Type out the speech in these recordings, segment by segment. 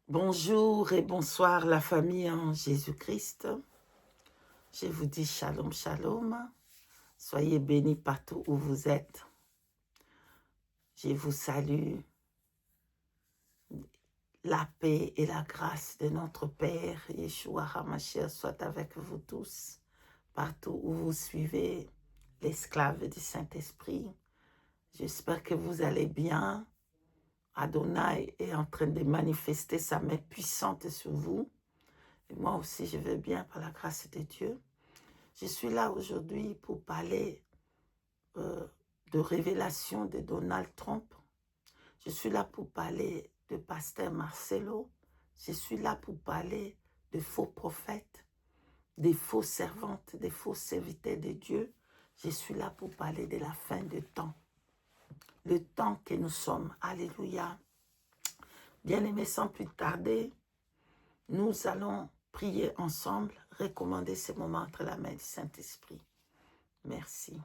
Bonjour et bonsoir la famille en Jésus-Christ. Je vous dis shalom, shalom. Soyez bénis partout où vous êtes. Je vous salue. La paix et la grâce de notre Père, Yeshua HaMashiach, soit avec vous tous, partout où vous suivez l'esclave du Saint-Esprit. J'espère que vous allez bien. Adonai est en train de manifester sa main puissante sur vous. Et moi aussi, je vais bien par la grâce de Dieu. Je suis là aujourd'hui pour parler de révélation de Donald Trump. Je suis là pour parler de pasteur Marcelo. Je suis là pour parler de faux prophètes, des faux servantes, des faux serviteurs de Dieu. Je suis là pour parler de la fin du temps. Le temps que nous sommes. Alléluia. Bien-aimés, sans plus tarder, nous allons prier ensemble, recommander ce moment entre la main du Saint-Esprit. Merci.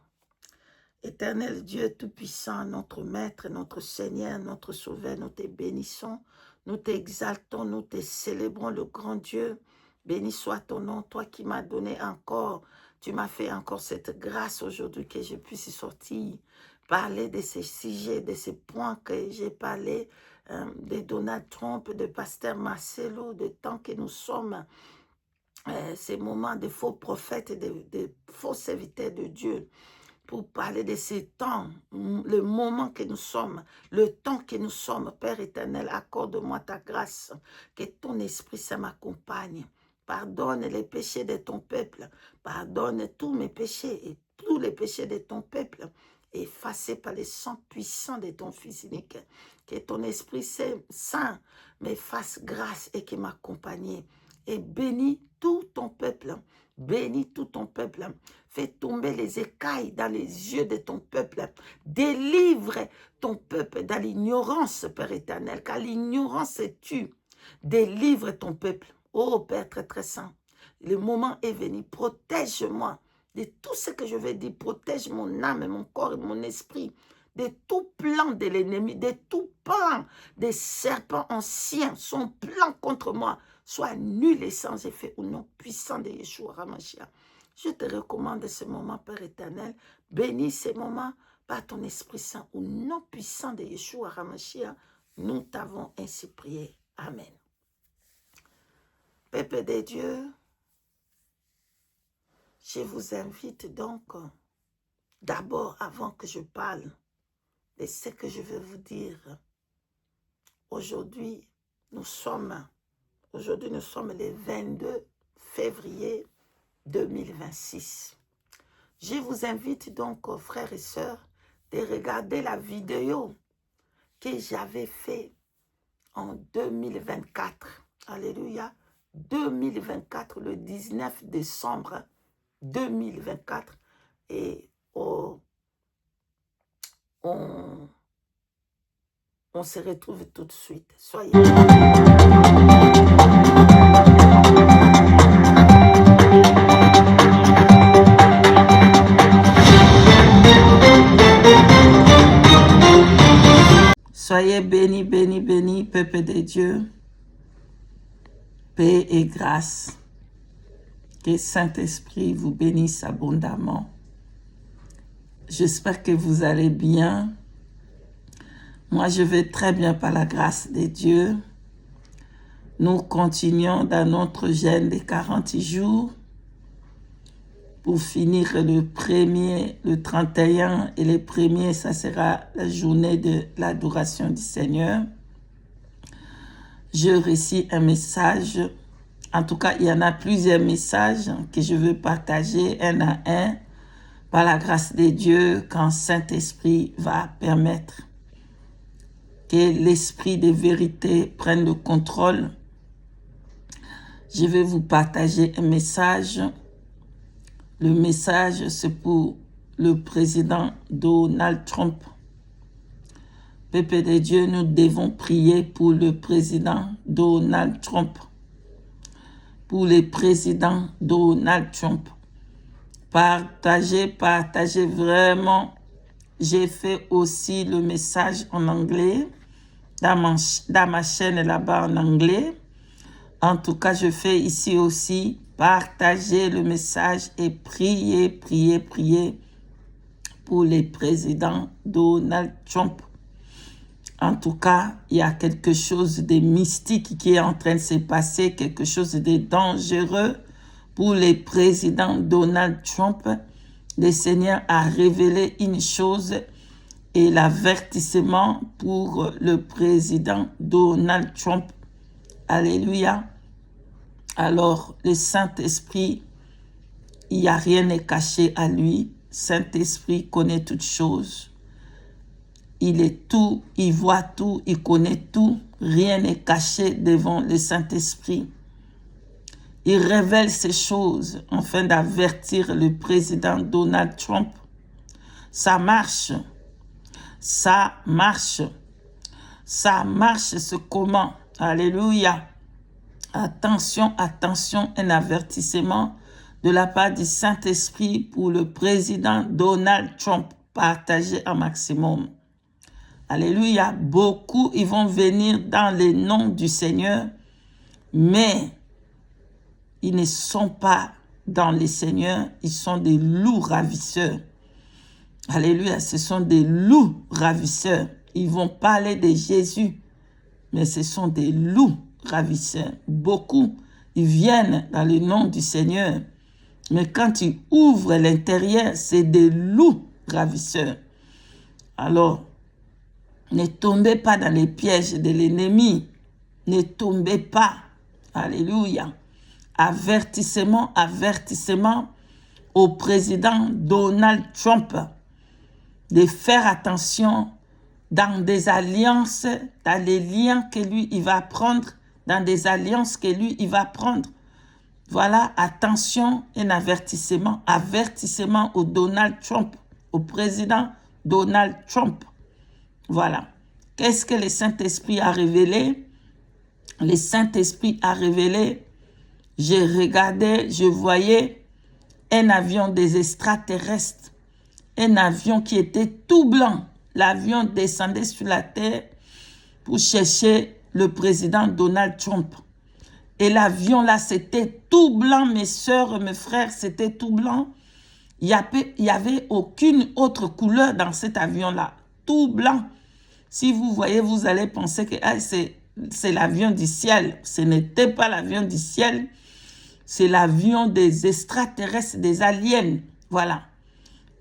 Éternel Dieu Tout-Puissant, notre Maître, notre Seigneur, notre Sauveur, nous te bénissons, nous t'exaltons, nous te célébrons, le grand Dieu. Béni soit ton nom, toi qui m'as donné encore, tu m'as fait encore cette grâce aujourd'hui que je puisse sortir, parler de ces sujets, de ces points que j'ai parlé, de Donald Trump, de pasteur Marcelo, de temps que nous sommes, ces moments de faux prophètes, de faux serviteurs de Dieu, pour parler de ces temps, le moment que nous sommes, le temps que nous sommes. Père éternel, accorde-moi ta grâce, que ton Esprit Saint m'accompagne. Pardonne les péchés de ton peuple, pardonne tous mes péchés et tous les péchés de ton peuple, effacés par le sang puissant de ton Fils unique. Que ton Esprit Saint me fasse grâce et qu'il m'accompagne. Et bénis tout ton peuple. Bénis tout ton peuple. Fais tomber les écailles dans les yeux de ton peuple. Délivre ton peuple dans l'ignorance, Père éternel, car l'ignorance tue. Délivre ton peuple. Oh Père très très saint, le moment est venu. Protège-moi de tout ce que je vais dire. Protège mon âme, mon corps et mon esprit de tout plan de l'ennemi, de tout plan des serpents anciens. Son plan contre moi soit nul et sans effet au nom puissant de Yeshua HaMashiach. Je te recommande ce moment, Père éternel. Bénis ces moments par ton Esprit Saint au nom puissant de Yeshua HaMashiach. Nous t'avons ainsi prié. Amen. Peuple de Dieu, je vous invite donc, d'abord, avant que je parle de ce que je vais vous dire, aujourd'hui, nous sommes le 22 février 2026. Je vous invite donc, frères et sœurs, de regarder la vidéo que j'avais fait en 2024. Alléluia. 2024, le 19 décembre 2024. Et on se retrouve tout de suite. Soyez. Soyez bénis, bénis, bénis, peuple de Dieu. Paix et grâce. Que Saint-Esprit vous bénisse abondamment. J'espère que vous allez bien. Moi, je vais très bien par la grâce de Dieu. Nous continuons dans notre jeûne de 40 jours pour finir le 31 et le premier, ça sera la journée de l'adoration du Seigneur. Je récite un message. En tout cas, il y en a plusieurs messages que je veux partager un à un par la grâce de Dieu quand Saint-Esprit va permettre que l'esprit de vérité prenne le contrôle. Je vais vous partager un message. Le message, c'est pour le président Donald Trump. Peuple de Dieu, nous devons prier pour le président Donald Trump. Pour le président Donald Trump. Partagez vraiment. J'ai fait aussi le message en anglais. dans ma chaîne là-bas en anglais. En tout cas, je fais ici aussi partager le message et prier, prier, prier pour les présidents Donald Trump. En tout cas, il y a quelque chose de mystique qui est en train de se passer, quelque chose de dangereux pour les présidents Donald Trump. Le Seigneur a révélé une chose et l'avertissement pour le président Donald Trump. Alléluia. Alors, le Saint-Esprit, il n'y a rien à cacher à lui. Saint-Esprit connaît toutes choses. Il est tout, il voit tout, il connaît tout. Rien n'est caché devant le Saint-Esprit. Il révèle ces choses afin d'avertir le président Donald Trump. Ça marche. Ça marche. Ça marche, c'est comment? Alléluia. Attention, attention, un avertissement de la part du Saint-Esprit pour le président Donald Trump. Partagez un maximum. Alléluia. Beaucoup, ils vont venir dans le nom du Seigneur, mais ils ne sont pas dans le Seigneur. Ils sont des loups ravisseurs. Alléluia. Ce sont des loups ravisseurs. Ils vont parler de Jésus, mais ce sont des loups ravisseurs. Beaucoup, ils viennent dans le nom du Seigneur, mais quand tu ouvres l'intérieur, c'est des loups ravisseurs. Alors, ne tombez pas dans les pièges de l'ennemi. Ne tombez pas. Alléluia. Avertissement, avertissement au président Donald Trump de faire attention dans des alliances, dans les liens que lui, il va prendre, dans des alliances que lui, il va prendre. Voilà, attention, un avertissement. Avertissement au Donald Trump, au président Donald Trump. Voilà. Qu'est-ce que le Saint-Esprit a révélé? Le Saint-Esprit a révélé, je regardais, je voyais un avion des extraterrestres, un avion qui était tout blanc. L'avion descendait sur la terre pour chercher le président Donald Trump. Et l'avion là, c'était tout blanc, mes soeurs, mes frères, c'était tout blanc. Il n'y avait aucune autre couleur dans cet avion-là, tout blanc. Si vous voyez, vous allez penser que c'est l'avion du ciel. Ce n'était pas l'avion du ciel, c'est l'avion des extraterrestres, des aliens. Voilà.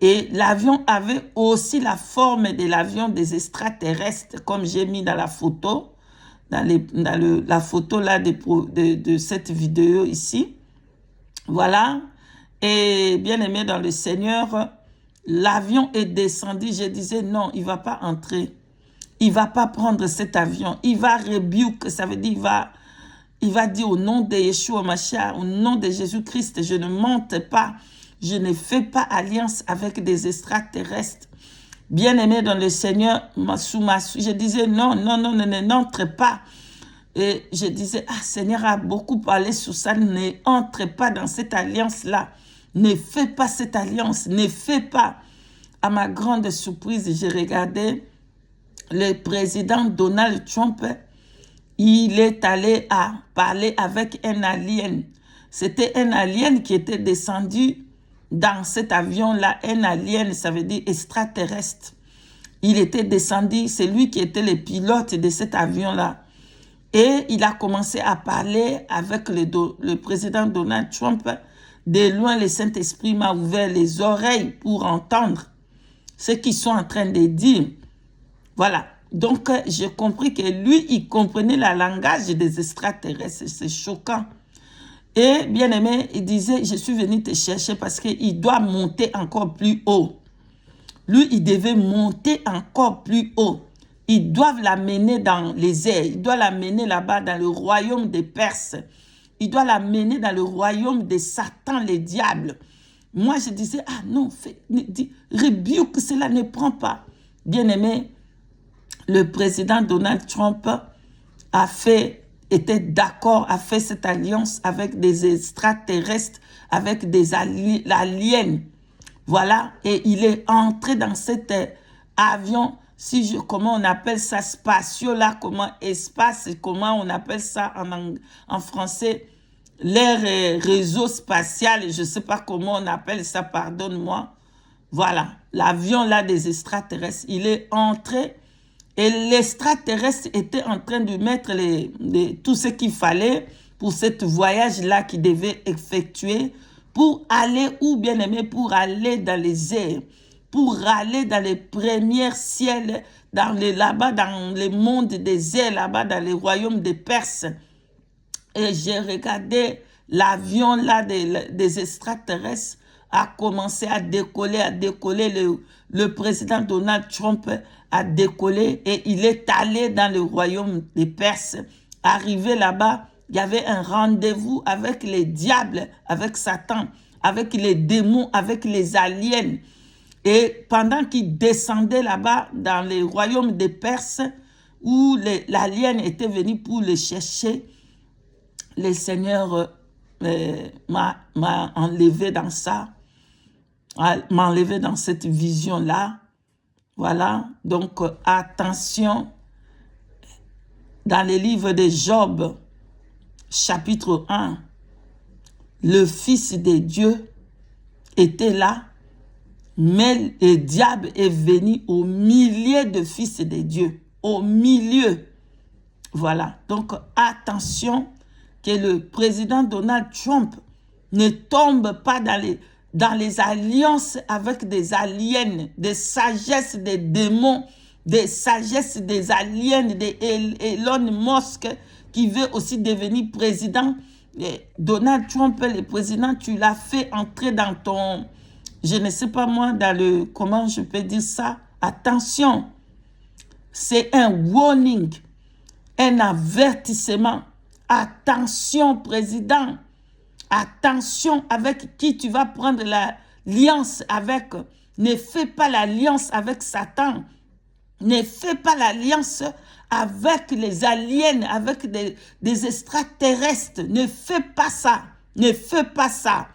Et l'avion avait aussi la forme de l'avion des extraterrestres, comme j'ai mis dans la photo, la photo là de cette vidéo ici. Voilà. Et bien aimé dans le Seigneur, l'avion est descendu. Je disais non, il ne va pas entrer. Il ne va pas prendre cet avion. Il va rebuke, ça veut dire il va dire au nom de Yeshua Mashiach, au nom de Jésus-Christ, je ne monte pas. Je ne fais pas alliance avec des extraterrestres. Bien-aimé dans le Seigneur, je disais non, n'entre pas. Et je disais, Seigneur a beaucoup parlé sur ça, n'entre pas dans cette alliance-là. Ne fais pas cette alliance, ne fais pas. À ma grande surprise, j'ai regardé le président Donald Trump. Il est allé à parler avec un alien. C'était un alien qui était descendu dans cet avion-là, un alien, ça veut dire extraterrestre. Il était descendu, c'est lui qui était le pilote de cet avion-là. Et il a commencé à parler avec le président Donald Trump. De loin, le Saint-Esprit m'a ouvert les oreilles pour entendre ce qu'ils sont en train de dire. Voilà. Donc, j'ai compris que lui, il comprenait le langage des extraterrestres. C'est choquant. Et bien aimé, il disait, je suis venu te chercher parce qu'il doit monter encore plus haut. Lui, il devait monter encore plus haut. Ils doivent l'amener dans les airs. Ils doivent l'amener là-bas dans le royaume des Perses. Ils doivent l'amener dans le royaume de Satan, les diables. Moi, je disais, non, rebuke, cela ne prend pas. Bien aimé, le président Donald Trump était d'accord, a fait cette alliance avec des extraterrestres, avec des aliens. Voilà, et il est entré dans cet avion. comment on appelle ça, spatiaux là, comment espace, comment on appelle ça en français, l'air réseau spatial, je ne sais pas comment on appelle ça, pardonne-moi. Voilà, l'avion là des extraterrestres, il est entré et l'extraterrestre était en train de mettre tout ce qu'il fallait pour ce voyage-là qu'il devait effectuer pour aller, ou bien aimé, pour aller dans les airs, pour aller dans les premiers ciels, là-bas dans les mondes des airs, là-bas dans les royaumes des Perses. Et j'ai regardé l'avion là des extraterrestres a commencé à décoller, Le président Donald Trump a décollé et il est allé dans le royaume des Perses. Arrivé là-bas, il y avait un rendez-vous avec les diables, avec Satan, avec les démons, avec les aliens. Et pendant qu'il descendait là-bas dans le royaume des Perses, où l'alien était venu pour le chercher, le Seigneur m'a enlevé dans ça, m'a enlevé dans cette vision-là. Voilà, donc attention, dans le livre de Job, chapitre 1, le Fils de Dieu était là, mais le diable est venu au milieu de fils de Dieu, au milieu. Voilà, donc attention que le président Donald Trump ne tombe pas dans les alliances avec des aliens, des sagesses des démons, des sagesses des aliens, Elon Musk qui veut aussi devenir président. Et Donald Trump, le président, tu l'as fait entrer dans ton, je ne sais pas moi, dans le, comment je peux dire ça, attention, c'est un warning, un avertissement. Attention, président. Attention avec qui tu vas prendre l'alliance avec. Ne fais pas l'alliance avec Satan. Ne fais pas l'alliance avec les aliens, avec des extraterrestres. Ne fais pas ça. Ne fais pas ça.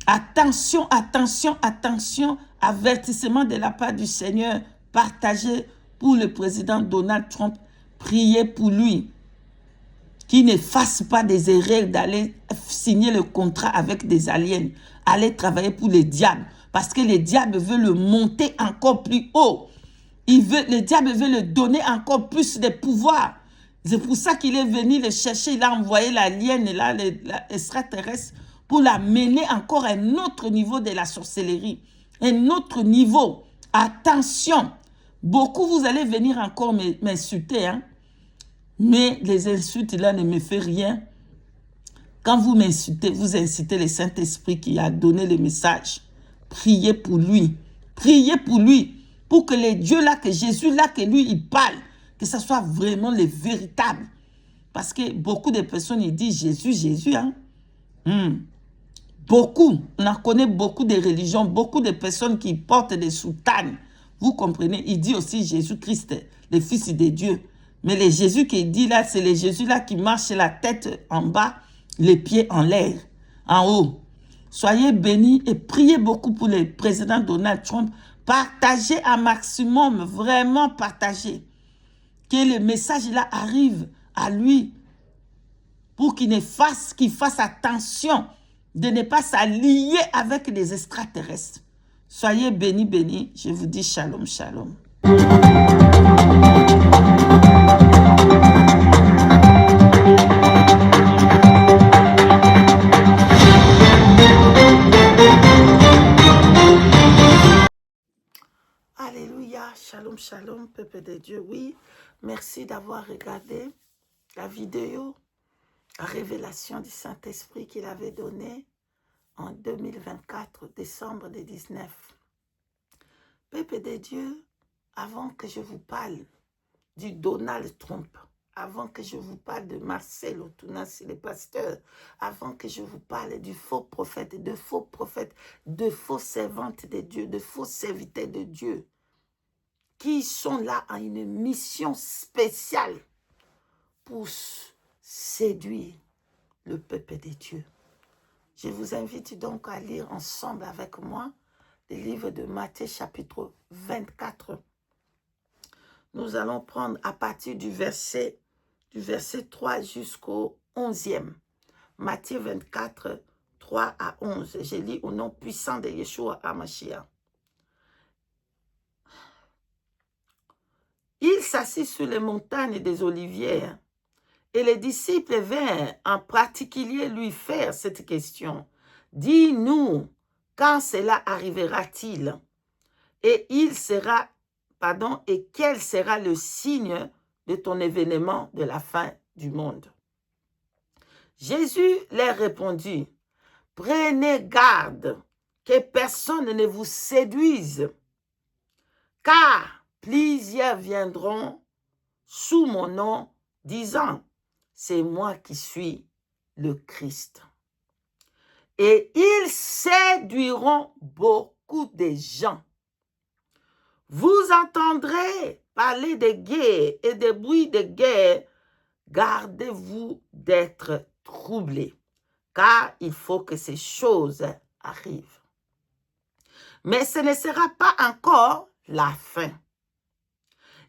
Attention, attention, attention. Avertissement de la part du Seigneur. Partagé pour le président Donald Trump. Priez pour lui. Qu'il ne fasse pas des erreurs d'aller signer le contrat avec des aliens. Aller travailler pour les diables. Parce que les diables veulent le monter encore plus haut. Le diable veut le donner encore plus de pouvoir. C'est pour ça qu'il est venu le chercher. Il a envoyé l'alien, l'extraterrestre, pour la mener encore à un autre niveau de la sorcellerie. Un autre niveau. Attention. Beaucoup, vous allez venir encore m'insulter, hein. Mais les insultes là ne me font rien. Quand vous m'insultez, vous incitez le Saint-Esprit qui a donné le message. Priez pour lui. Priez pour lui. Pour que les dieux là, que Jésus là, que lui, il parle. Que ce soit vraiment le véritable. Parce que beaucoup de personnes, ils disent Jésus, Jésus. Hein? Beaucoup. On en connaît beaucoup de religions. Beaucoup de personnes qui portent des soutanes. Vous comprenez? Il dit aussi Jésus-Christ, le Fils de Dieu. Mais le Jésus qu'il dit là, c'est le Jésus là qui marche la tête en bas, les pieds en l'air, en haut. Soyez bénis et priez beaucoup pour le président Donald Trump. Partagez un maximum, vraiment partagez. Que le message là arrive à lui pour qu'il fasse attention de ne pas s'allier avec les extraterrestres. Soyez bénis, bénis. Je vous dis shalom, shalom. Alléluia, shalom, shalom, peuple de Dieu. Oui, merci d'avoir regardé la vidéo, la révélation du Saint-Esprit qu'il avait donnée en 2024, décembre 2019. Peuple de Dieu, avant que je vous parle du Donald Trump, avant que je vous parle de Marcel Outunasi, le pasteur, avant que je vous parle du faux prophète, de faux servantes de Dieu, de faux serviteurs de Dieu, qui sont là à une mission spéciale pour séduire le peuple de Dieu. Je vous invite donc à lire ensemble avec moi le livre de Matthieu chapitre 24. Nous allons prendre à partir du verset 3 jusqu'au 11e. Matthieu 24, 3 à 11. Je lis au nom puissant de Yeshua HaMashiach. Il s'assit sur les montagnes des Oliviers et les disciples vinrent en particulier lui faire cette question. Dis-nous, quand cela arrivera-t-il? Et quel sera le signe de ton événement de la fin du monde? Jésus leur répondit, prenez garde que personne ne vous séduise, car plusieurs viendront sous mon nom, disant, c'est moi qui suis le Christ. Et ils séduiront beaucoup de gens. Vous entendrez parler de guerre et de bruits de guerre. Gardez-vous d'être troublés, car il faut que ces choses arrivent. Mais ce ne sera pas encore la fin.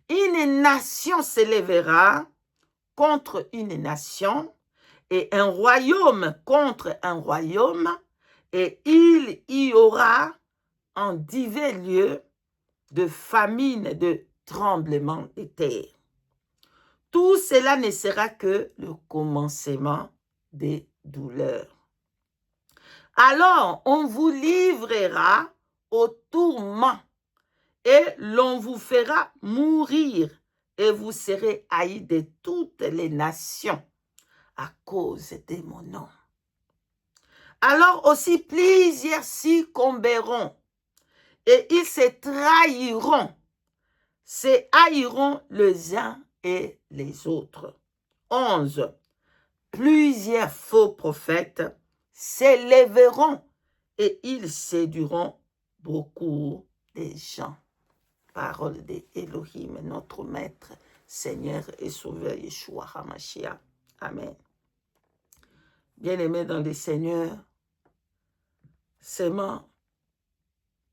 Une nation s'élèvera contre une nation, et un royaume contre un royaume, et il y aura en divers lieux de famine, de tremblements de terre. Tout cela ne sera que le commencement des douleurs. Alors, on vous livrera au tourment et l'on vous fera mourir et vous serez haïs de toutes les nations à cause de mon nom. Alors aussi plusieurs succomberont et ils se trahiront, se haïront les uns et les autres. 11. Plusieurs faux prophètes s'élèveront et ils séduiront beaucoup de gens. Parole de Elohim, notre Maître, Seigneur et Sauveur Yeshua HaMashiach. Amen. Bien-aimés dans le Seigneur, seulement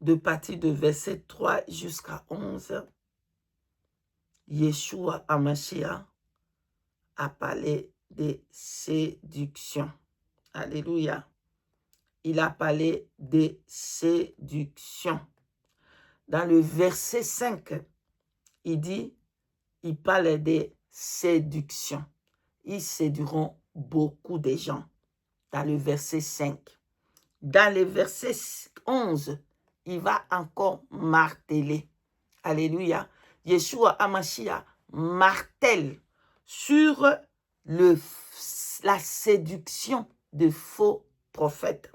de partir de verset 3 jusqu'à 11, Yeshua HaMashiach a parlé de séduction. Alléluia. Il a parlé de séduction. Dans le verset 5, il parle de séduction. Ils séduiront beaucoup de gens. Dans le verset 5. Dans le verset 11, il va encore marteler. Alléluia. Yeshua HaMashiach martèle sur la séduction de faux prophètes.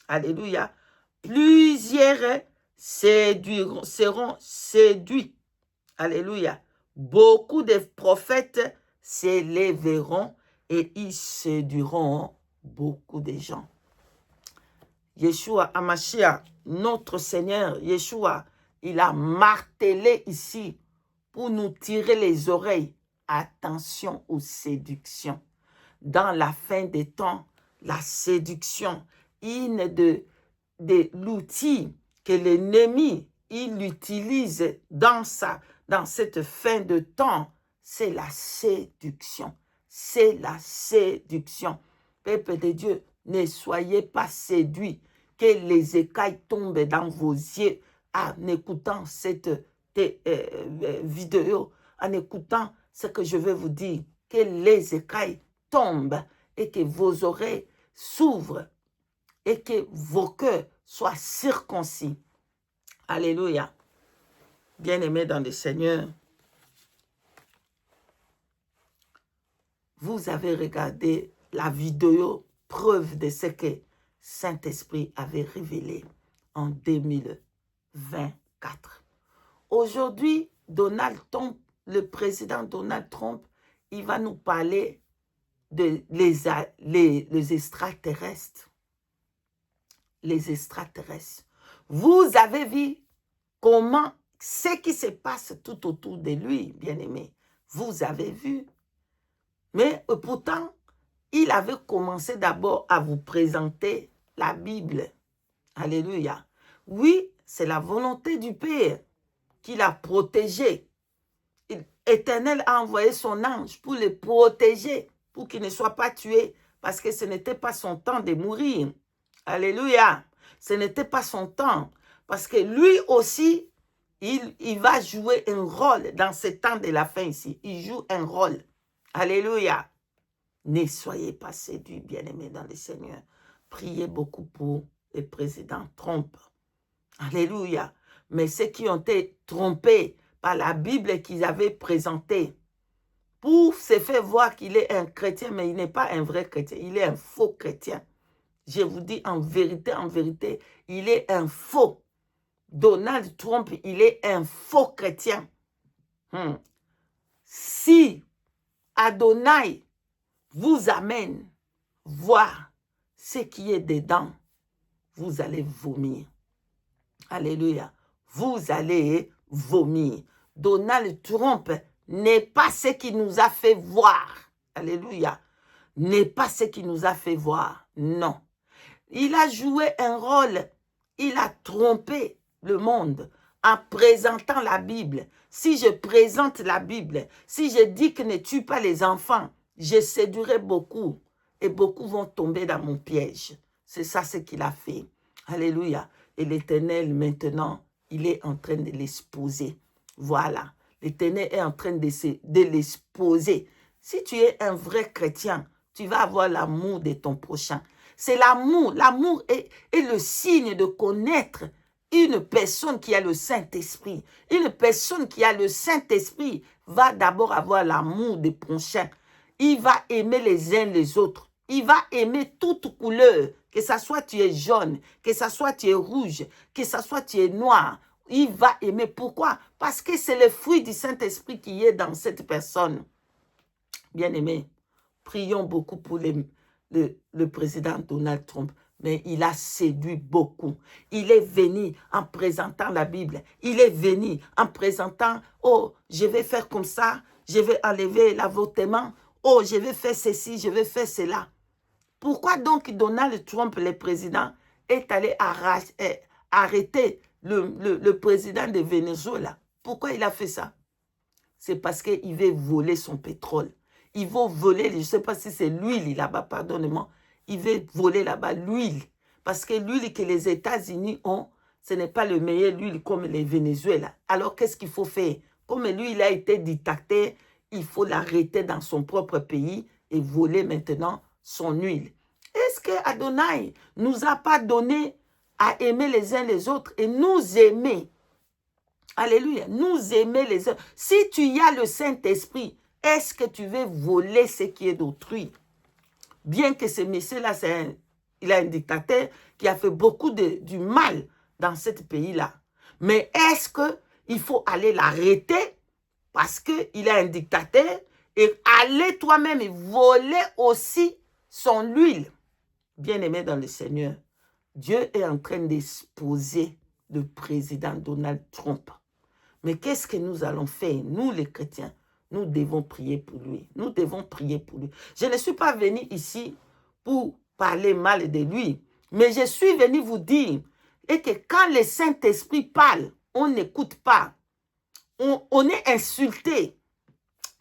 Alléluia. Plusieurs seront séduits. Alléluia. Beaucoup de prophètes s'élèveront et ils séduiront beaucoup de gens. Yeshua HaMashiach, notre Seigneur, Yeshua, il a martelé ici pour nous tirer les oreilles. Attention aux séductions. Dans la fin des temps, la séduction, une de l'outil que l'ennemi il utilise dans cette fin de temps, c'est la séduction. C'est la séduction. Peuple de Dieu, ne soyez pas séduits, que les écailles tombent dans vos yeux en écoutant cette vidéo, en écoutant ce que je vais vous dire, que les écailles tombent et que vos oreilles s'ouvrent et que vos cœurs soient circoncis. Alléluia. Bien-aimés dans le Seigneur, vous avez regardé la vidéo preuve de ce que Saint-Esprit avait révélé en 2024. Aujourd'hui, le président Donald Trump, il va nous parler de les extraterrestres. Les extraterrestres. Vous avez vu comment, ce qui se passe tout autour de lui, bien-aimé. Vous avez vu. Mais pourtant, il avait commencé d'abord à vous présenter la Bible. Alléluia. Oui, c'est la volonté du Père qui l'a protégé l'Éternel a envoyé son ange pour le protéger, pour qu'il ne soit pas tué, parce que ce n'était pas son temps de mourir. Alléluia. Ce n'était pas son temps, parce que lui aussi, il va jouer un rôle dans ce temps de la fin ici. Il joue un rôle. Alléluia. Ne soyez pas séduits, bien-aimés dans le Seigneur. Priez beaucoup pour le président Trump. Alléluia. Mais ceux qui ont été trompés par la Bible qu'ils avaient présentée, pour se faire voir qu'il est un chrétien, mais il n'est pas un vrai chrétien, il est un faux chrétien. Je vous dis en vérité, il est un faux. Donald Trump, il est un faux chrétien. Si Adonai vous amène voir ce qui est dedans, vous allez vomir. Alléluia. Vous allez vomir. Donald Trump n'est pas ce qui nous a fait voir. Alléluia. N'est pas ce qui nous a fait voir. Non. Il a joué un rôle. Il a trompé le monde en présentant la Bible. Si je présente la Bible, si je dis que ne tue pas les enfants, je séduirai beaucoup et beaucoup vont tomber dans mon piège. C'est ça ce qu'il a fait. Alléluia. Et l'Éternel maintenant, il est en train de l'exposer. Voilà. L'Éternel est en train de l'exposer. Si tu es un vrai chrétien, tu vas avoir l'amour de ton prochain. C'est l'amour. L'amour est le signe de connaître une personne qui a le Saint-Esprit. Une personne qui a le Saint-Esprit va d'abord avoir l'amour des prochains. Il va aimer les uns les autres. Il va aimer toute couleur. Que ça soit tu es jaune, que ça soit tu es rouge, que ça soit tu es noir. Il va aimer. Pourquoi? Parce que c'est le fruit du Saint-Esprit qui est dans cette personne. Bien-aimé, prions beaucoup pour le président Donald Trump. Mais il a séduit beaucoup. Il est venu en présentant la Bible. Il est venu en présentant, oh, je vais faire comme ça, je vais enlever l'avortement, oh, je vais faire ceci, je vais faire cela. Pourquoi donc Donald Trump, le président, est allé arrêter le président de Venezuela? Pourquoi il a fait ça? C'est parce qu'il veut voler son pétrole. Il veut voler, je ne sais pas si c'est l'huile là-bas, pardonnez-moi. Il veut voler là-bas l'huile. Parce que l'huile que les États-Unis ont, ce n'est pas le meilleur huile comme les Venezuela. Alors, qu'est-ce qu'il faut faire? Comme lui, il a été dictateur, il faut l'arrêter dans son propre pays et voler maintenant son huile. Est-ce que Adonai nous a pas donné à aimer les uns les autres et nous aimer? Alléluia, nous aimer les uns. Si tu y as le Saint-Esprit, est-ce que tu veux voler ce qui est d'autrui? Bien que ce monsieur-là, il a un dictateur qui a fait beaucoup du mal dans ce pays-là. Mais est-ce qu'il faut aller l'arrêter parce qu'il est un dictateur et aller toi-même voler aussi son huile? Bien-aimé dans le Seigneur, Dieu est en train d'exposer le président Donald Trump. Mais qu'est-ce que nous allons faire, nous les chrétiens? Nous devons prier pour lui. Nous devons prier pour lui. Je ne suis pas venu ici pour parler mal de lui, mais je suis venu vous dire et que quand le Saint-Esprit parle, on n'écoute pas. On est insulté.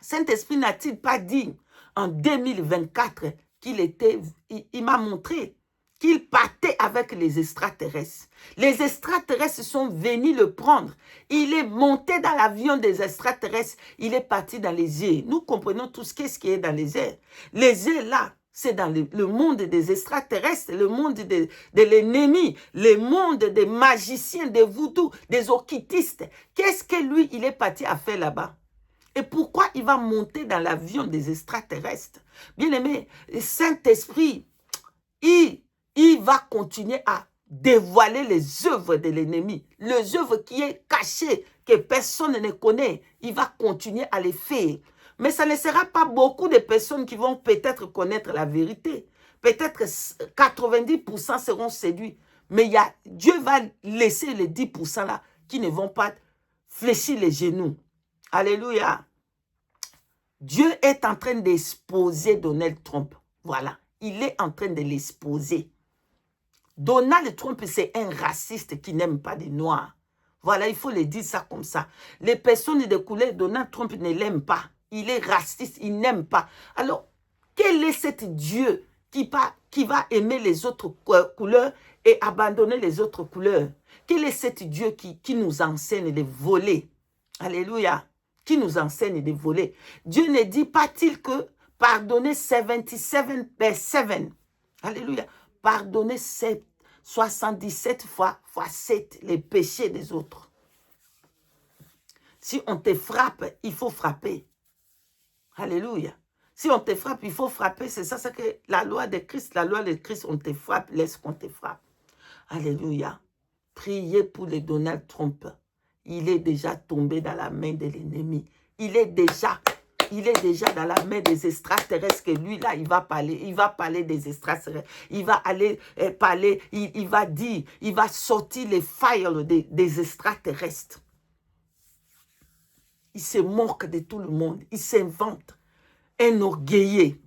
Saint-Esprit n'a-t-il pas dit en 2024 il m'a montré qu'il partait avec les extraterrestres. Les extraterrestres sont venus le prendre. Il est monté dans l'avion des extraterrestres. Il est parti dans les airs. Nous comprenons tous qu'est-ce qui est dans les airs. Les airs là, c'est dans le monde des extraterrestres, le monde de l'ennemi, le monde des magiciens, des voodoo, des occultistes. Qu'est-ce que lui, il est parti à faire là-bas? Et pourquoi il va monter dans l'avion des extraterrestres? Bien-aimé, le Saint-Esprit, il va continuer à dévoiler les œuvres de l'ennemi, les œuvres qui sont cachées, que personne ne connaît. Il va continuer à les faire. Mais ça ne sera pas beaucoup de personnes qui vont peut-être connaître la vérité. Peut-être 90% seront séduits. Mais Dieu va laisser les 10% là qui ne vont pas fléchir les genoux. Alléluia. Dieu est en train d'exposer Donald Trump. Voilà. Il est en train de l'exposer. Donald Trump, c'est un raciste qui n'aime pas les Noirs. Voilà, il faut le dire ça comme ça. Les personnes de couleur, Donald Trump ne l'aiment pas. Il est raciste, il n'aime pas. Alors, quel est cet Dieu qui va aimer les autres couleurs et abandonner les autres couleurs? Quel est cet Dieu qui nous enseigne de voler? Alléluia. Qui nous enseigne de voler. Dieu ne dit pas-il que pardonner 77 Alléluia. Pardonner 77 fois 7 les péchés des autres. Si on te frappe, il faut frapper. Alléluia. Si on te frappe, il faut frapper. C'est ça, c'est que la loi de Christ, on te frappe, laisse qu'on te frappe. Alléluia. Priez pour le Donald Trump. Il est déjà tombé dans la main de l'ennemi. Il est déjà dans la main des extraterrestres que lui, là, il va parler des extraterrestres. Il va aller parler, il va dire, il va sortir les failles des extraterrestres. Il se moque de tout le monde. Il s'invente un orgueilleux.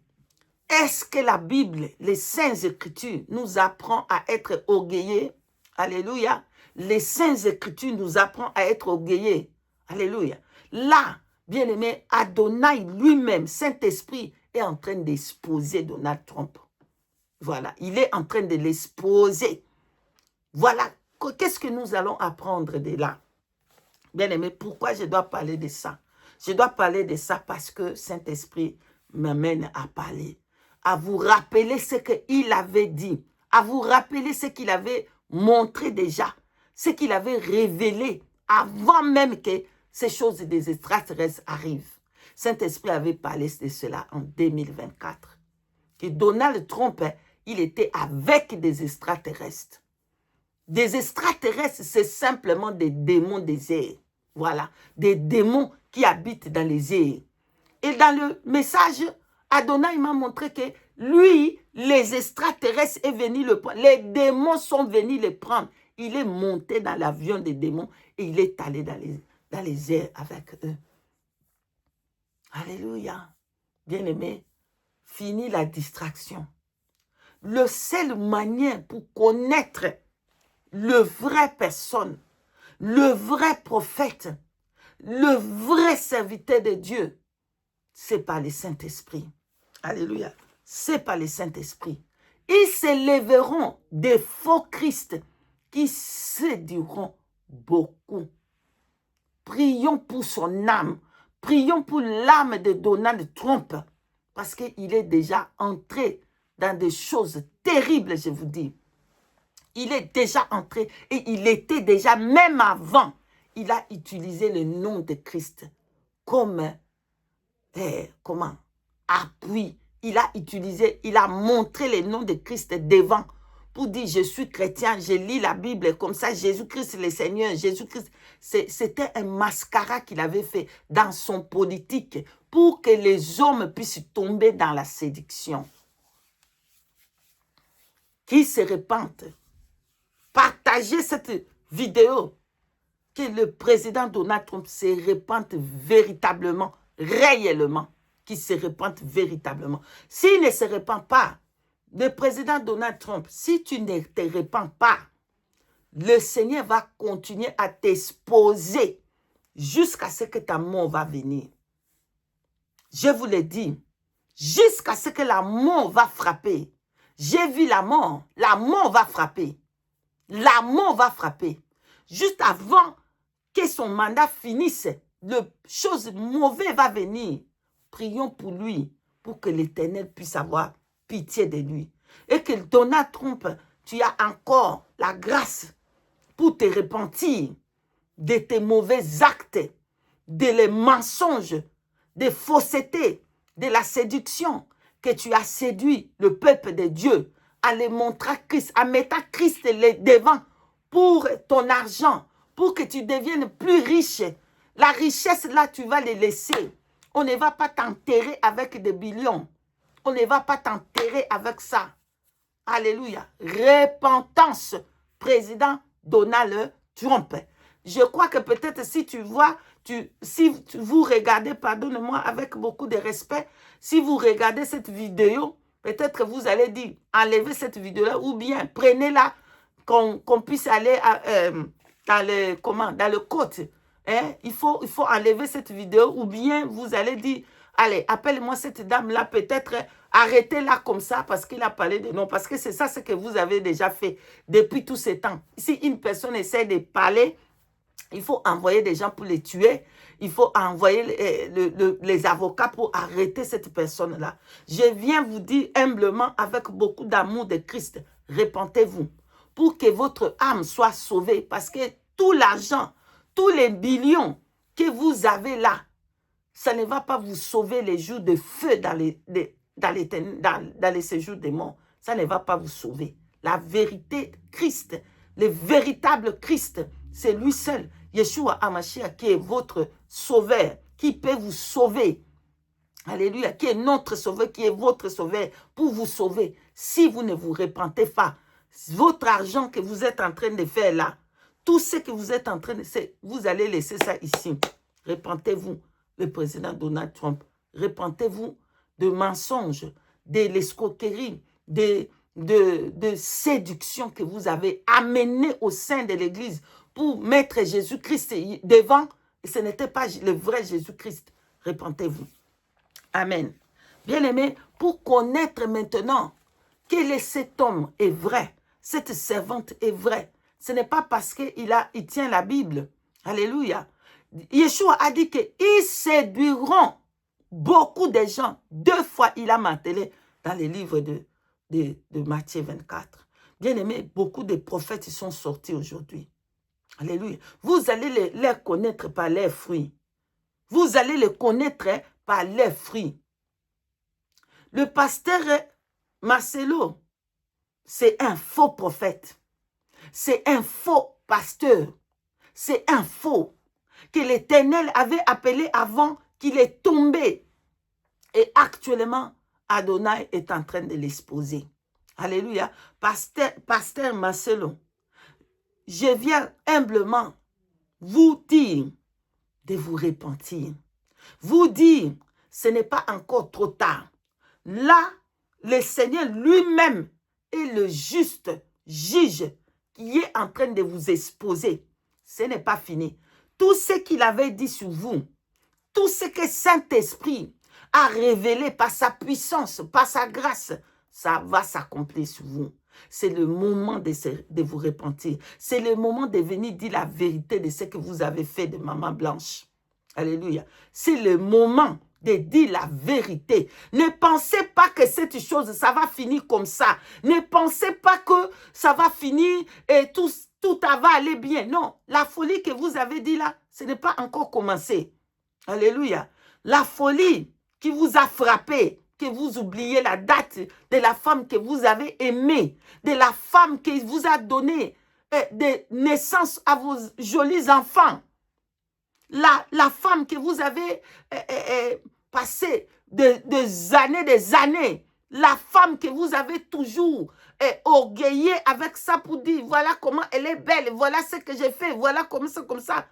Est-ce que la Bible, les Saintes Écritures, nous apprend à être orgueilleux? Alléluia. Les Saintes Écritures nous apprennent à être orgueilleux. Alléluia. Là, bien-aimé, Adonai lui-même, Saint-Esprit, est en train d'exposer Donald Trump. Voilà, il est en train de l'exposer. Voilà, qu'est-ce que nous allons apprendre de là? Bien-aimé, pourquoi je dois parler de ça? Je dois parler de ça parce que Saint-Esprit m'amène à parler. À vous rappeler ce qu'il avait dit. À vous rappeler ce qu'il avait montré déjà. Ce qu'il avait révélé avant même que ces choses des extraterrestres arrivent. Saint-Esprit avait parlé de cela en 2024. Que Donald Trump, il était avec des extraterrestres. Des extraterrestres, c'est simplement des démons des airs. Voilà, des démons qui habitent dans les airs. Et dans le message, Adonai m'a montré que lui, les extraterrestres est venu le prendre. Les démons sont venus le prendre. Il est monté dans l'avion des démons et il est allé dans les airs avec eux. Alléluia. Bien-aimé, fini la distraction. Le seul moyen pour connaître le vrai personne, le vrai prophète, le vrai serviteur de Dieu, c'est par le Saint-Esprit. Alléluia. C'est par le Saint-Esprit. Ils s'élèveront des faux Christ qui séduiront beaucoup. Prions pour son âme. Prions pour l'âme de Donald Trump. Parce qu'il est déjà entré dans des choses terribles, je vous dis. Il est déjà entré et il était déjà, même avant, il a utilisé le nom de Christ comme, appui. Il a montré le nom de Christ devant pour dire je suis chrétien, je lis la Bible comme ça, Jésus-Christ le Seigneur, Jésus-Christ. C'était un mascara qu'il avait fait dans son politique pour que les hommes puissent tomber dans la séduction. Qui se répandent. Partagez cette vidéo, que le président Donald Trump se répande véritablement, réellement, qu'il se répande véritablement. S'il ne se répand pas, le président Donald Trump, si tu ne te répands pas, le Seigneur va continuer à t'exposer jusqu'à ce que ta mort va venir. Je vous le dis, jusqu'à ce que la mort va frapper. J'ai vu la mort va frapper. La mort va frapper. Juste avant que son mandat finisse, le chose mauvaise va venir. Prions pour lui, pour que l'Éternel puisse avoir pitié de lui. Et que Donald Trump, tu as encore la grâce pour te repentir de tes mauvais actes, de les mensonges, des faussetés, de la séduction, que tu as séduit le peuple de Dieu, en les montrant Christ, en mettant Christ devant pour ton argent, pour que tu deviennes plus riche. La richesse, là, tu vas les laisser. On ne va pas t'enterrer avec des billions. On ne va pas t'enterrer avec ça. Alléluia. Repentance, président Donald Trump. Je crois que peut-être si tu vois, si vous regardez, pardonnez-moi avec beaucoup de respect, si vous regardez cette vidéo, peut-être que vous allez dire, enlevez cette vidéo-là ou bien prenez-la, qu'on puisse aller dans le côte. Hein? Il faut enlever cette vidéo ou bien vous allez dire, allez, appelle-moi cette dame-là, peut-être arrêtez-la comme ça parce qu'il a parlé de non. Parce que c'est ça ce que vous avez déjà fait depuis tous ces temps. Si une personne essaie de parler, il faut envoyer des gens pour les tuer. Il faut envoyer les avocats pour arrêter cette personne-là. Je viens vous dire humblement, avec beaucoup d'amour de Christ, repentez-vous pour que votre âme soit sauvée. Parce que tout l'argent, tous les millions que vous avez là, ça ne va pas vous sauver les jours de feu dans les séjours des morts. Ça ne va pas vous sauver. La vérité, Christ, le véritable Christ, c'est lui seul, Yeshua HaMashiach, qui est votre sauveur, qui peut vous sauver. Alléluia, qui est notre sauveur, qui est votre sauveur, pour vous sauver. Si vous ne vous repentez pas, votre argent que vous êtes en train de faire là, tout ce que vous êtes en train de faire, vous allez laisser ça ici. Repentez-vous, le président Donald Trump. Repentez-vous de mensonges, de l'escroquerie, de séduction que vous avez amené au sein de l'Église pour mettre Jésus-Christ devant. Et ce n'était pas le vrai Jésus-Christ. Repentez-vous. Amen. Bien-aimés, pour connaître maintenant que cet homme est vrai, cette servante est vraie, ce n'est pas parce qu'il tient la Bible. Alléluia. Yeshua a dit qu'ils séduiront beaucoup de gens. 2 fois, il a martelé dans les livres de Matthieu 24. Bien-aimés, beaucoup de prophètes sont sortis aujourd'hui. Alléluia. Vous allez les connaître par leurs fruits. Vous allez les connaître par leurs fruits. Le pasteur Marcelo, c'est un faux prophète. C'est un faux pasteur. C'est un faux que l'Éternel avait appelé avant qu'il est tombé. Et actuellement, Adonai est en train de l'exposer. Alléluia. Pasteur Marcelo, je viens humblement vous dire de vous repentir. Vous dire, ce n'est pas encore trop tard. Là, le Seigneur lui-même est le juste juge qui est en train de vous exposer. Ce n'est pas fini. Tout ce qu'il avait dit sur vous, tout ce que Saint-Esprit a révélé par sa puissance, par sa grâce, ça va s'accomplir sur vous. C'est le moment de vous repentir. C'est le moment de venir dire la vérité de ce que vous avez fait de Maman Blanche. Alléluia. C'est le moment de dire la vérité. Ne pensez pas que cette chose, ça va finir comme ça. Ne pensez pas que ça va finir et tout va aller bien. Non, la folie que vous avez dit là, ce n'est pas encore commencé. Alléluia. La folie qui vous a frappé, que vous oubliez la date de la femme que vous avez aimée, de la femme qui vous a donné de naissance à vos jolis enfants. La femme que vous avez passé des années, la femme que vous avez toujours orgueillée avec ça pour dire, voilà comment elle est belle, voilà ce que j'ai fait, voilà comme ça.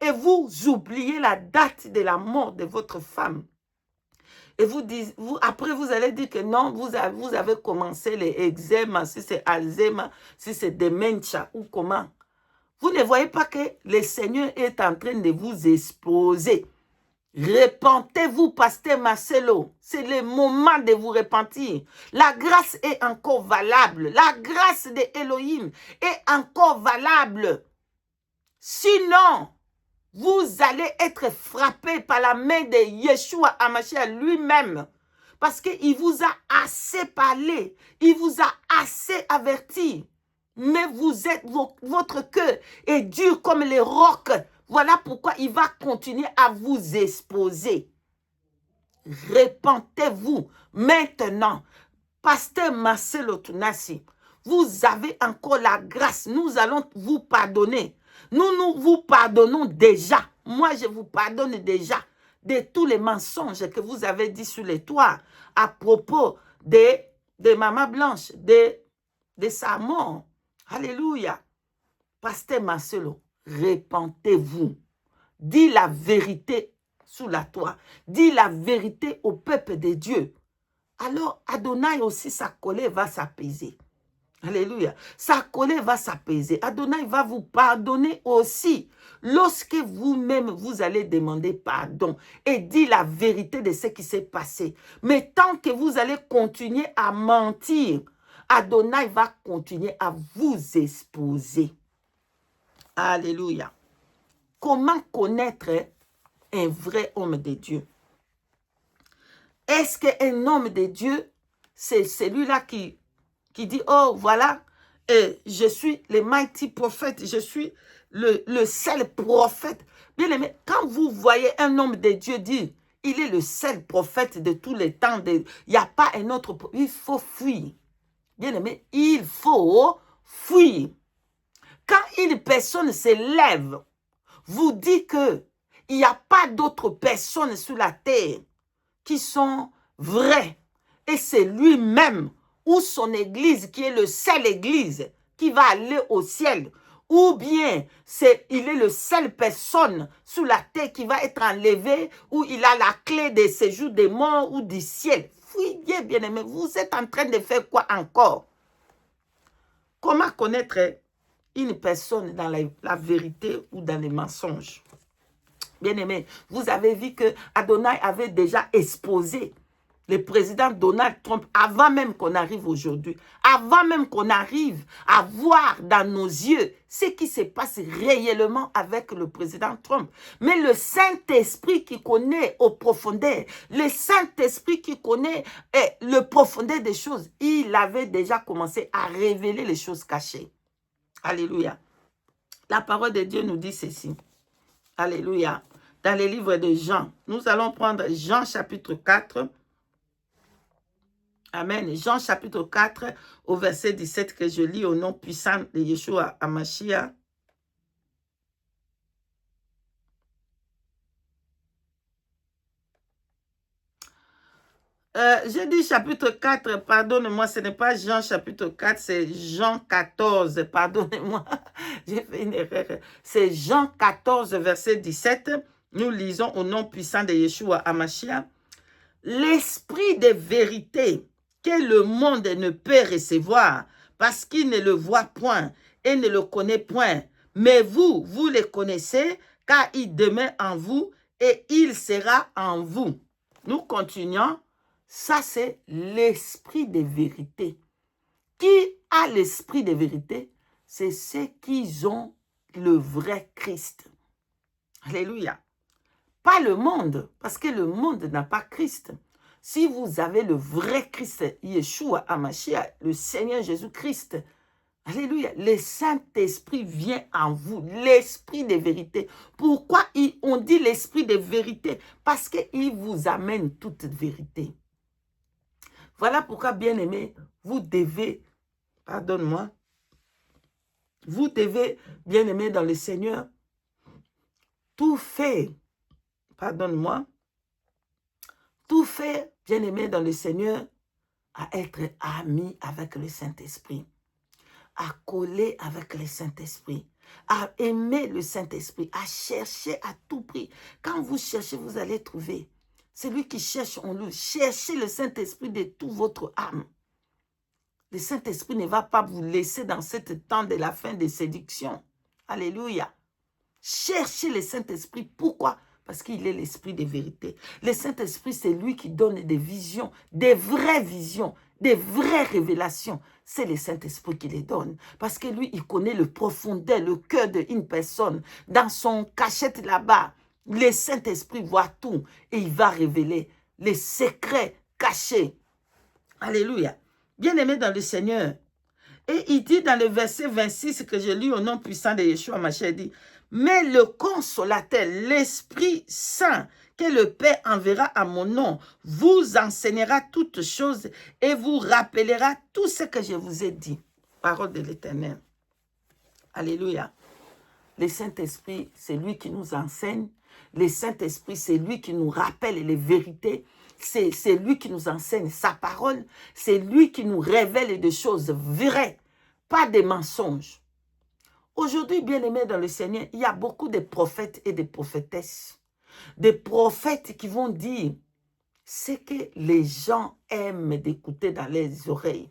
Et vous oubliez la date de la mort de votre femme. Et après, vous allez dire que non, vous avez commencé les eczémas, si c'est Alzheimer, si c'est dementia ou comment. Vous ne voyez pas que le Seigneur est en train de vous exposer. Repentez-vous, pasteur Marcelo. C'est le moment de vous repentir. La grâce est encore valable. La grâce de Elohim est encore valable. Sinon, vous allez être frappé par la main de Yeshua HaMashiach lui-même. Parce qu'il vous a assez parlé. Il vous a assez averti. Mais votre cœur est dur comme les rocs. Voilà pourquoi il va continuer à vous exposer. Repentez-vous maintenant. Pasteur Marcelo Tunasi, vous avez encore la grâce. Nous allons vous pardonner. Nous vous pardonnons déjà. Moi, je vous pardonne déjà de tous les mensonges que vous avez dit sur les toits à propos de Maman Blanche, de sa mort. Alléluia. Pasteur Marcelo, repentez-vous. Dis la vérité sous la toit. Dis la vérité au peuple de Dieu. Alors, Adonai aussi, sa colère va s'apaiser. Alléluia. Sa colère va s'apaiser. Adonai va vous pardonner aussi. Lorsque vous-même, vous allez demander pardon et dire la vérité de ce qui s'est passé. Mais tant que vous allez continuer à mentir, Adonai va continuer à vous exposer. Alléluia. Comment connaître un vrai homme de Dieu? Est-ce qu'un homme de Dieu, c'est celui-là qui dit, oh voilà, je suis le mighty prophète, je suis le seul prophète. Bien aimé, quand vous voyez un homme de Dieu dire, il est le seul prophète de tous les temps, il n'y a pas un autre, il faut fuir. Bien aimé, il faut fuir. Quand une personne se lève, vous dit que il n'y a pas d'autres personnes sur la terre qui sont vraies, et c'est lui-même ou son église qui est le seul église qui va aller au ciel, ou bien il est le seule personne sur la terre qui va être enlevée, ou il a la clé des séjours des morts ou du ciel. Fuyez, bien-aimés, vous êtes en train de faire quoi encore? Comment connaître une personne dans la vérité ou dans les mensonges? Bien-aimés, vous avez vu que Adonai avait déjà exposé le président Donald Trump avant même qu'on arrive aujourd'hui, avant même qu'on arrive à voir dans nos yeux ce qui se passe réellement avec le président Trump. Mais le Saint-Esprit qui connaît au profondeur, le Saint-Esprit qui connaît le profondeur des choses, il avait déjà commencé à révéler les choses cachées. Alléluia. La parole de Dieu nous dit ceci. Alléluia. Dans les livres de Jean, nous allons prendre Jean chapitre 4. Amen. Jean chapitre 4 au verset 17 que je lis au nom puissant de Yeshua HaMashiach. J'ai dit chapitre 4, pardonnez-moi, ce n'est pas Jean chapitre 4, c'est Jean 14, pardonnez-moi, j'ai fait une erreur. C'est Jean 14, verset 17, nous lisons au nom puissant de Yeshua HaMashiach. L'esprit de vérité que le monde ne peut recevoir parce qu'il ne le voit point et ne le connaît point. Mais vous, vous le connaissez car il demeure en vous et il sera en vous. Nous continuons. Ça, c'est l'esprit de vérité. Qui a l'esprit de vérité? C'est ceux qui ont le vrai Christ. Alléluia. Pas le monde, parce que le monde n'a pas Christ. Si vous avez le vrai Christ, Yeshua HaMashiach, le Seigneur Jésus-Christ, alléluia, le Saint-Esprit vient en vous, l'esprit de vérité. Pourquoi on dit l'esprit de vérité? Parce qu'il vous amène toute vérité. Voilà pourquoi, bien-aimés, vous devez, pardonne-moi, vous devez, bien-aimés dans le Seigneur, tout faire, pardonne-moi, tout faire, bien-aimés dans le Seigneur, à être ami avec le Saint-Esprit, à coller avec le Saint-Esprit, à aimer le Saint-Esprit, à chercher à tout prix. Quand vous cherchez, vous allez trouver. Celui qui cherche en lui, cherchez le Saint-Esprit de toute votre âme. Le Saint-Esprit ne va pas vous laisser dans ce temps de la fin de séduction. Alléluia. Cherchez le Saint-Esprit. Pourquoi? Parce qu'il est l'esprit de vérité. Le Saint-Esprit, c'est lui qui donne des visions, des vraies visions, des vraies révélations. C'est le Saint-Esprit qui les donne. Parce que lui, il connaît le profondeur, le cœur d'une personne. Dans son cachette là-bas, le Saint-Esprit voit tout et il va révéler les secrets cachés. Alléluia. Bien-aimé dans le Seigneur. Et il dit dans le verset 26 que je lis au nom puissant de Yeshua HaMashiach, dit, mais le consolateur, l'Esprit Saint, que le Père enverra à mon nom, vous enseignera toutes choses et vous rappellera tout ce que je vous ai dit. Parole de l'Éternel. Alléluia. Le Saint-Esprit, c'est lui qui nous enseigne. Le Saint-Esprit, c'est lui qui nous rappelle les vérités. C'est lui qui nous enseigne sa parole. C'est lui qui nous révèle des choses vraies, pas des mensonges. Aujourd'hui, bien-aimés dans le Seigneur, il y a beaucoup de prophètes et de prophétesses. Des prophètes qui vont dire ce que les gens aiment d'écouter dans les oreilles.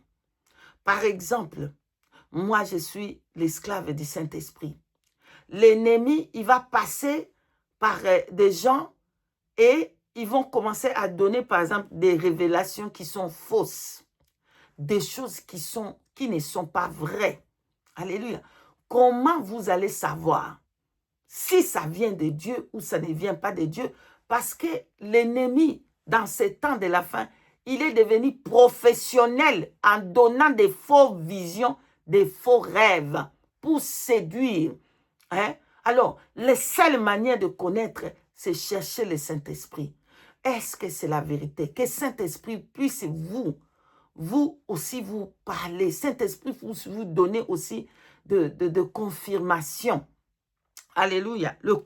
Par exemple, Moi, je suis l'esclave du Saint-Esprit. L'ennemi, il va passer par des gens et ils vont commencer à donner, par exemple, des révélations qui sont fausses. Des choses qui ne sont pas vraies. Alléluia. Comment vous allez savoir si ça vient de Dieu ou ça ne vient pas de Dieu? Parce que l'ennemi, dans ces temps de la fin, il est devenu professionnel en donnant des fausses visions, des faux rêves pour séduire. Hein? Alors, la seule manière de connaître, c'est chercher le Saint-Esprit. Est-ce que c'est la vérité? Que Saint-Esprit puisse vous aussi vous parler. Saint-Esprit vous donner aussi de confirmation. Alléluia. La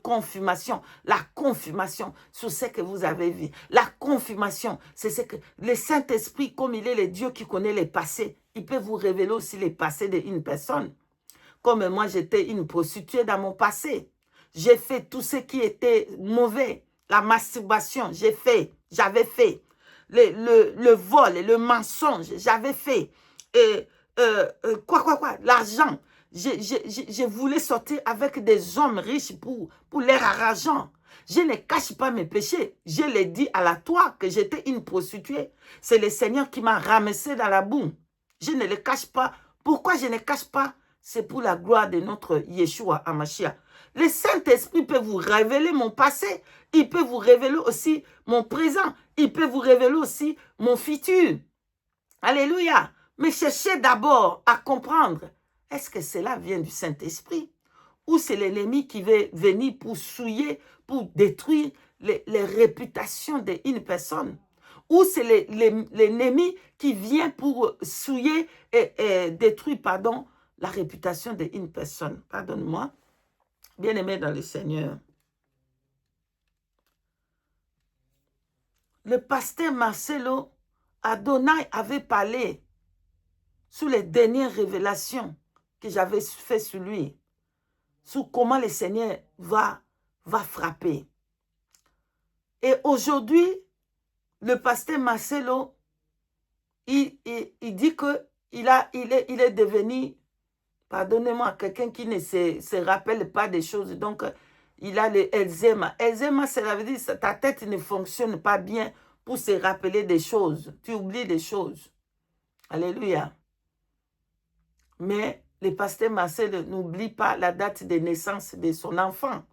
confirmation sur ce que vous avez vu. La confirmation, c'est ce que le Saint-Esprit, comme il est le Dieu qui connaît les passés, il peut vous révéler aussi les passés d'une personne. Comme moi, j'étais une prostituée dans mon passé. J'ai fait tout ce qui était mauvais. La masturbation, j'avais fait. Le vol, le mensonge, j'avais fait. L'argent. Je voulais sortir avec des hommes riches pour leur argent. Je ne cache pas mes péchés. Je l'ai dit à la toi que j'étais une prostituée. C'est le Seigneur qui m'a ramassé dans la boue. Je ne le cache pas. Pourquoi je ne cache pas? C'est pour la gloire de notre Yeshua HaMashiach. Le Saint-Esprit peut vous révéler mon passé. Il peut vous révéler aussi mon présent. Il peut vous révéler aussi mon futur. Alléluia. Mais cherchez d'abord à comprendre. Est-ce que cela vient du Saint-Esprit? Ou c'est l'ennemi qui veut venir pour souiller, pour détruire les réputations d'une personne? Ou c'est l'ennemi qui vient pour souiller et détruire, pardon, la réputation d'une personne? Pardonne-moi. Bien-aimé dans le Seigneur. Le pasteur Marcelo Adonai avait parlé sur les dernières révélations que j'avais fait sur lui, sur comment le Seigneur va frapper. Et aujourd'hui, le pasteur Marcelo, il dit qu'il est devenu, pardonnez-moi, quelqu'un qui ne se rappelle pas des choses. Donc, il a le Alzheimer. Alzheimer, ça veut dire que ta tête ne fonctionne pas bien pour se rappeler des choses. Tu oublies des choses. Alléluia. Mais le pasteur Marcel n'oublie pas la date de naissance de son enfant.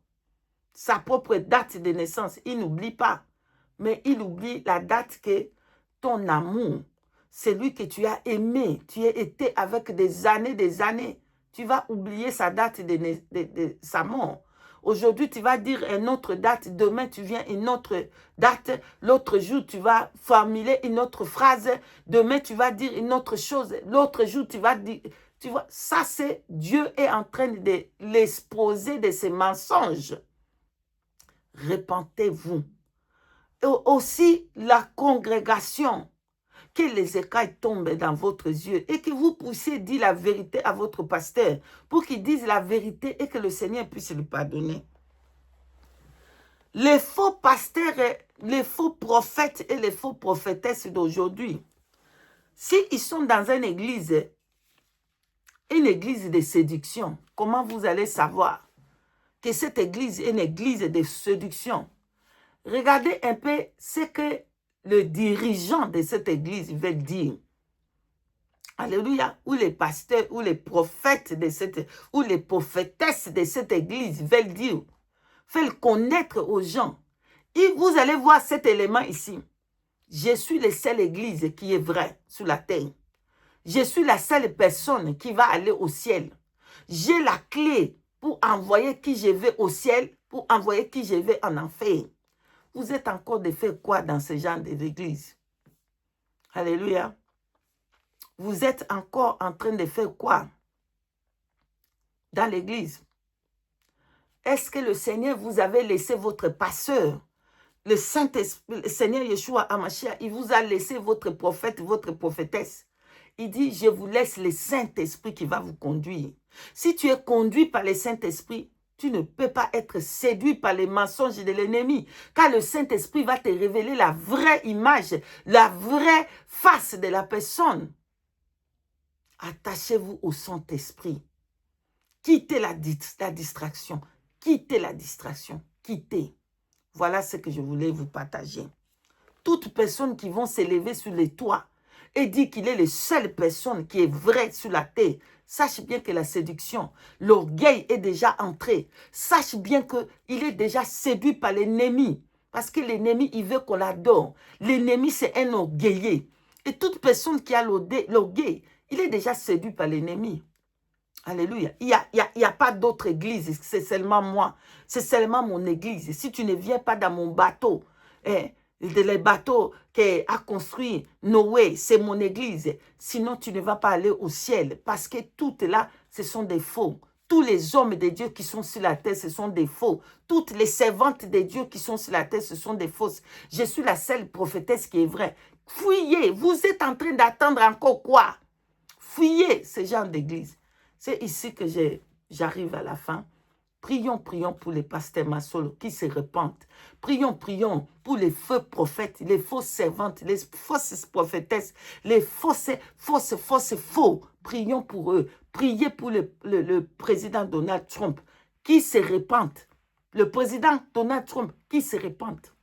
Sa propre date de naissance, il n'oublie pas. Mais il oublie la date que ton amour, celui que tu as aimé, tu as été avec des années, tu vas oublier sa date de sa mort. Aujourd'hui, tu vas dire une autre date. Demain, tu viens une autre date. L'autre jour, tu vas formuler une autre phrase. Demain, tu vas dire une autre chose. L'autre jour, tu vas dire... Tu vois, ça c'est Dieu est en train de l'exposer de ses mensonges. Repentez-vous. Et aussi la congrégation, que les écailles tombent dans votre yeux et que vous puissiez dire la vérité à votre pasteur pour qu'il dise la vérité et que le Seigneur puisse lui pardonner. Les faux pasteurs, les faux prophètes et les faux prophétesses d'aujourd'hui, s'ils sont dans une église de séduction, comment vous allez savoir que cette église est une église de séduction? Regardez un peu ce que le dirigeant de cette église veut dire. Alléluia. Ou les pasteurs, ou les prophètes de cette, ou les prophétesses de cette église veulent dire. Veulent connaître aux gens. Et vous allez voir cet élément ici. Je suis la seule église qui est vraie sur la terre. Je suis la seule personne qui va aller au ciel. J'ai la clé pour envoyer qui je veux au ciel, pour envoyer qui je veux en enfer. Vous êtes encore de faire quoi dans ce genre d'église? Alléluia. Vous êtes encore en train de faire quoi dans l'église? Est-ce que le Seigneur vous avait laissé votre pasteur? Le Saint-Esprit, le Seigneur Yeshua HaMashiach, il vous a laissé votre prophète, votre prophétesse. Il dit, je vous laisse le Saint-Esprit qui va vous conduire. Si tu es conduit par le Saint-Esprit, tu ne peux pas être séduit par les mensonges de l'ennemi. Car le Saint-Esprit va te révéler la vraie image, la vraie face de la personne. Attachez-vous au Saint-Esprit. Quittez la distraction. Quittez la distraction. Quittez. Voilà ce que je voulais vous partager. Toute personne qui vont s'élever sur les toits et dire qu'il est la seule personne qui est vraie sur la terre, sache bien que la séduction, l'orgueil est déjà entré. Sache bien qu'il est déjà séduit par l'ennemi. Parce que l'ennemi, il veut qu'on l'adore. L'ennemi, c'est un orgueillé. Et toute personne qui a l'orgueil, il est déjà séduit par l'ennemi. Alléluia. Il n'y a pas d'autre église. C'est seulement moi. C'est seulement mon église. Si tu ne viens pas dans mon bateau, les bateaux qu'a construit Noé, c'est mon église. Sinon, tu ne vas pas aller au ciel. Parce que toutes là, ce sont des faux. Tous les hommes de Dieu qui sont sur la terre, ce sont des faux. Toutes les servantes de Dieu qui sont sur la terre, ce sont des fausses. Je suis la seule prophétesse qui est vraie. Fuyez. Vous êtes en train d'attendre encore quoi? Fuyez ce genre d'église. C'est ici que j'arrive à la fin. Prions pour les pasteurs Masolo qui se repentent. Prions pour les faux prophètes, les fausses servantes, les fausses prophétesses, les faux. Prions pour eux. Priez pour le président Donald Trump qui se repentent. Le président Donald Trump qui se repentent.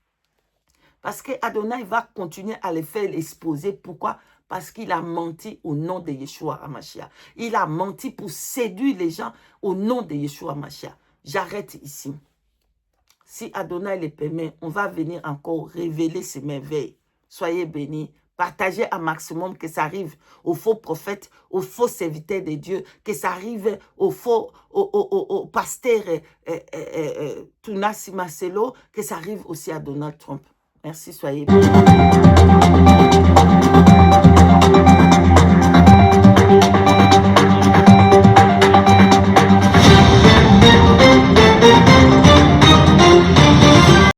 Parce que Adonai va continuer à les faire exposer. Pourquoi? Parce qu'il a menti au nom de Yeshua HaMashiach. Il a menti pour séduire les gens au nom de Yeshua HaMashiach. J'arrête ici. Si Adonai le permet, on va venir encore révéler ces merveilles. Soyez bénis. Partagez un maximum, que ça arrive aux faux prophètes, aux faux serviteurs de Dieu, que ça arrive aux faux, aux pasteurs Tunasi Marcelo, que ça arrive aussi à Donald Trump. Merci, soyez bénis.